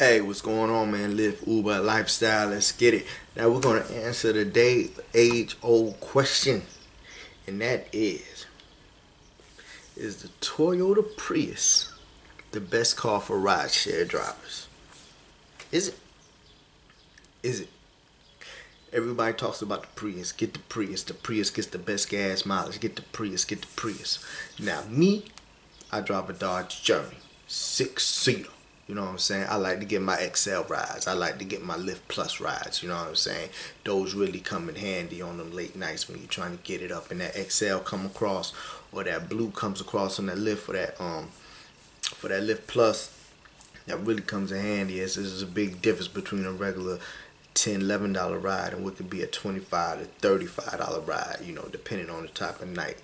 Hey, what's going on, man? Live Uber lifestyle. Let's get it. Now we're gonna answer the age-old question, and that is the Toyota Prius the best car for rideshare drivers? Is it? Is it? Everybody talks about the Prius. Get the Prius. The Prius gets the best gas mileage. Get the Prius. Get the Prius. Now me, I drive a Dodge Journey, 6-seater. You know what I'm saying? I like to get my XL rides. I like to get my Lift Plus rides. You know what I'm saying? Those really come in handy on them late nights when you're trying to get it up and that XL come across, or that blue comes across on that Lift for that Lift Plus. That really comes in handy. There's a big difference between a regular $10, $11 ride and what could be a $25 to $35 ride, depending on the type of night.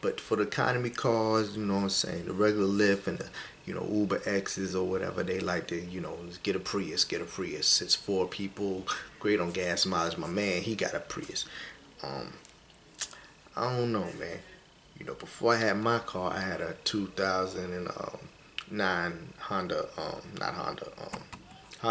But for the economy cars, you know what I'm saying, the regular Lyft and the, Uber X's or whatever, they like to, get a Prius, get a Prius. It's for people, great on gas mileage. My man, he got a Prius. Um, I don't know, man. Before I had my car, I had a 2009 Honda, not Honda,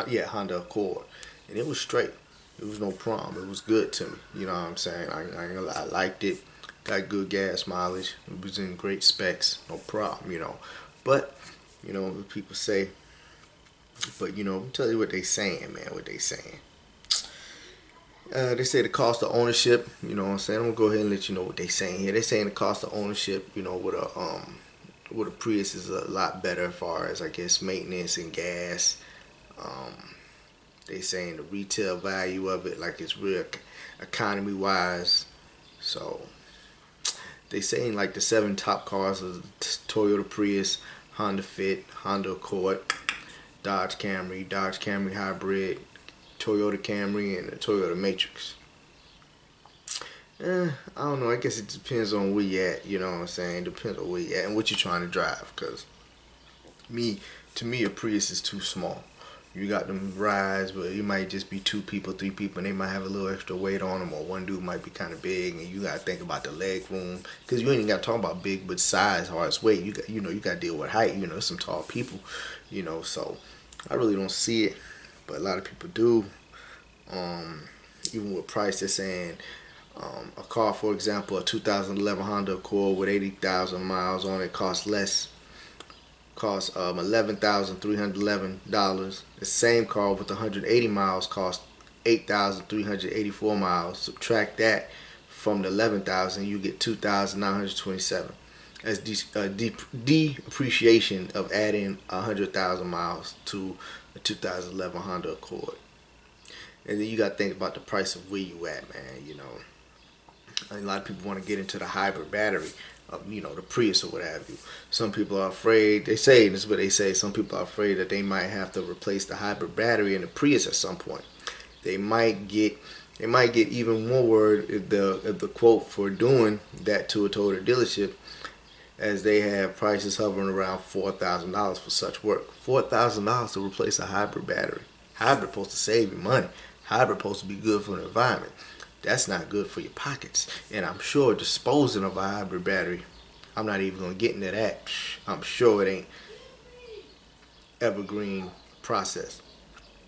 yeah, Honda Accord, and it was straight. It was no problem. It was good to me. You know what I'm saying? I liked it. Got good gas mileage. It was in great specs. No problem. But people say, but tell you what they saying, man. What they saying. They say the cost of ownership. You know what I'm saying? I'm gonna go ahead and let you know what they saying here. They saying the cost of ownership. With a Prius is a lot better as far as, I guess, maintenance and gas. Um, they saying the retail value of it, like, it's real economy wise. So they saying like the seven top cars are Toyota Prius, Honda Fit, Honda Accord, Dodge Camry, Dodge Camry Hybrid, Toyota Camry, and the Toyota Matrix. I don't know. I guess it depends on where you at. You know what I'm saying? Depends on where you at and what you're trying to drive. Cause to me, a Prius is too small. You got them rides, but it might just be two people, three people, and they might have a little extra weight on them, or one dude might be kind of big, and you gotta think about the leg room, cause you ain't even gotta talk about big, but size, hard as weight. You gotta deal with height. Some tall people. So I really don't see it, but a lot of people do. Um, Even with price, they're saying a car, for example, a 2011 Honda Accord with 80,000 miles on it costs $11,311. The same car with 180 miles costs 8,384 miles. Subtract that from the 11,000, you get 2,927. That's depreciation of adding 100,000 miles to a 2011 Honda Accord. And then you got to think about the price of where you at, man. A lot of people want to get into the hybrid battery of, the Prius or what have you. Some people are afraid. They say, this is what they say. Some people are afraid that they might have to replace the hybrid battery in the Prius at some point. They might get even more word if the quote for doing that to a Toyota dealership, as they have prices hovering around $4,000 for such work. $4,000 to replace a hybrid battery. Hybrid supposed to save you money. Hybrid supposed to be good for the environment. That's not good for your pockets. And I'm sure disposing of a hybrid battery, I'm not even gonna get into that. I'm sure it ain't evergreen process.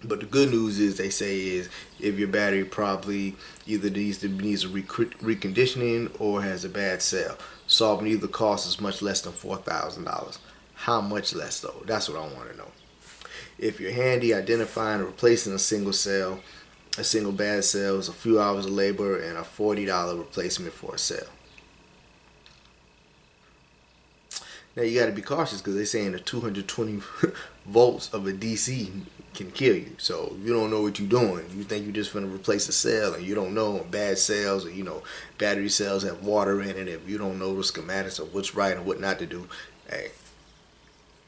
But the good news is, they say, is if your battery probably either needs reconditioning or has a bad cell, solving either cost is much less than $4,000. How much less though? That's what I want to know. If you're handy identifying and replacing a single bad cell is a few hours of labor and a $40 replacement for a cell. Now you got to be cautious, because they're saying the 220 volts of a DC can kill you. So if you don't know what you're doing, you think you're just going to replace a cell, and you don't know, bad cells, or battery cells have water in it. If you don't know the schematics of what's right and what not to do, hey,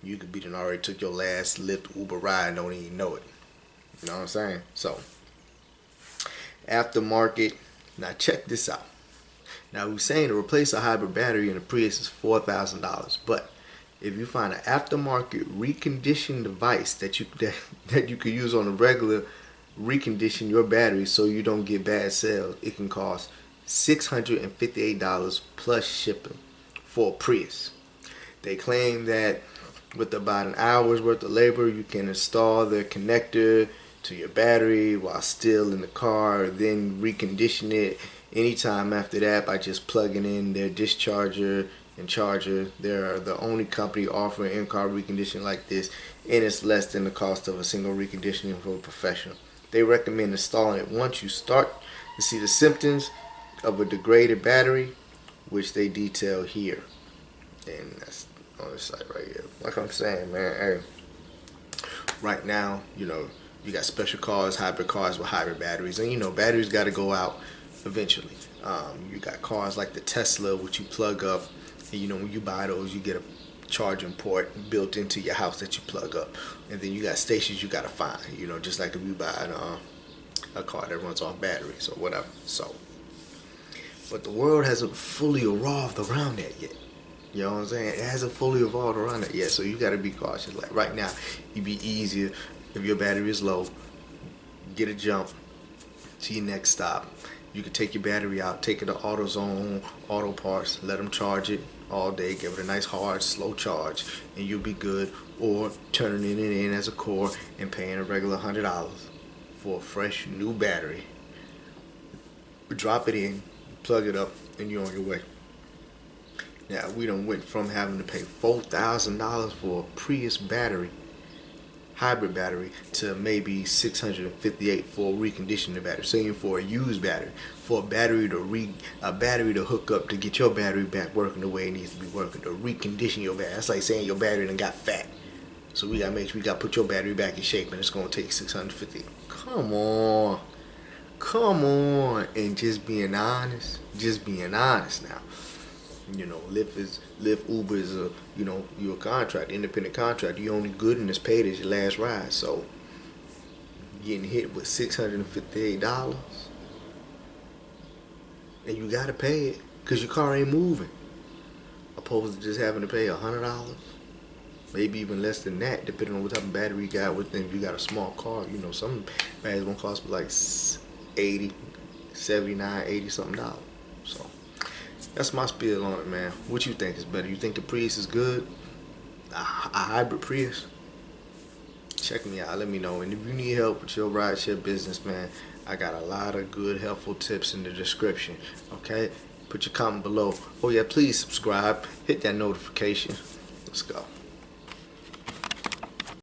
you could be done already took your last Lyft Uber ride and don't even know it. You know what I'm saying? So aftermarket. Now check this out. Now we're saying to replace a hybrid battery in a Prius is $4,000, but if you find an aftermarket reconditioned device that you could use on a regular, recondition your battery so you don't get bad cells, it can cost $658 plus shipping for a Prius. They claim that With about an hour's worth of labor, you can install the connector to your battery while still in the car, then recondition it anytime after that by just plugging in their discharger and charger. They're the only company offering in-car reconditioning like this, and it's less than the cost of a single reconditioning for a professional. They recommend installing it once you start to see the symptoms of a degraded battery, which they detail here. And that's on the site right here. Like I'm saying, man, hey, right now, you got special cars, hybrid cars with hybrid batteries, and batteries got to go out eventually. You got cars like the Tesla, which you plug up, and when you buy those, you get a charging port built into your house that you plug up, and then you got stations you got to find. Just like if you buy a car that runs off batteries or whatever. So, but the world hasn't fully evolved around that yet. You know what I'm saying? It hasn't fully evolved around that yet, so you got to be cautious. Like right now, it'd be easier if your battery is low, get a jump to your next stop. You can take your battery out, take it to AutoZone, Auto Parts, let them charge it all day, give it a nice hard, slow charge, and you'll be good. Or turning it in as a core and paying a regular $100 for a fresh new battery. Drop it in, plug it up, and you're on your way. Now, we done went from having to pay $4,000 for a Prius battery, hybrid battery, to maybe $658 for a reconditioning battery. Same for a used battery, for a battery to hook up to get your battery back working the way it needs to be working, to recondition your battery. That's like saying your battery done got fat. So we gotta make sure we gotta put your battery back in shape, and it's gonna take $650. Come on, and just being honest now. Lyft, Uber is you're a contractor, independent contractor. You only good and it's paid as your last ride. So getting hit with $658, and you gotta pay it because your car ain't moving. Opposed to just having to pay $100, maybe even less than that, depending on what type of battery you got with them. If you got a small car, some batteries won't cost like 80, 79, 80 something dollars. So that's my spiel on it, man. What you think is better? You think the Prius is good? A hybrid Prius? Check me out. Let me know. And if you need help with your rideshare business, man, I got a lot of good, helpful tips in the description. Okay? Put your comment below. Oh, yeah, please subscribe. Hit that notification. Let's go.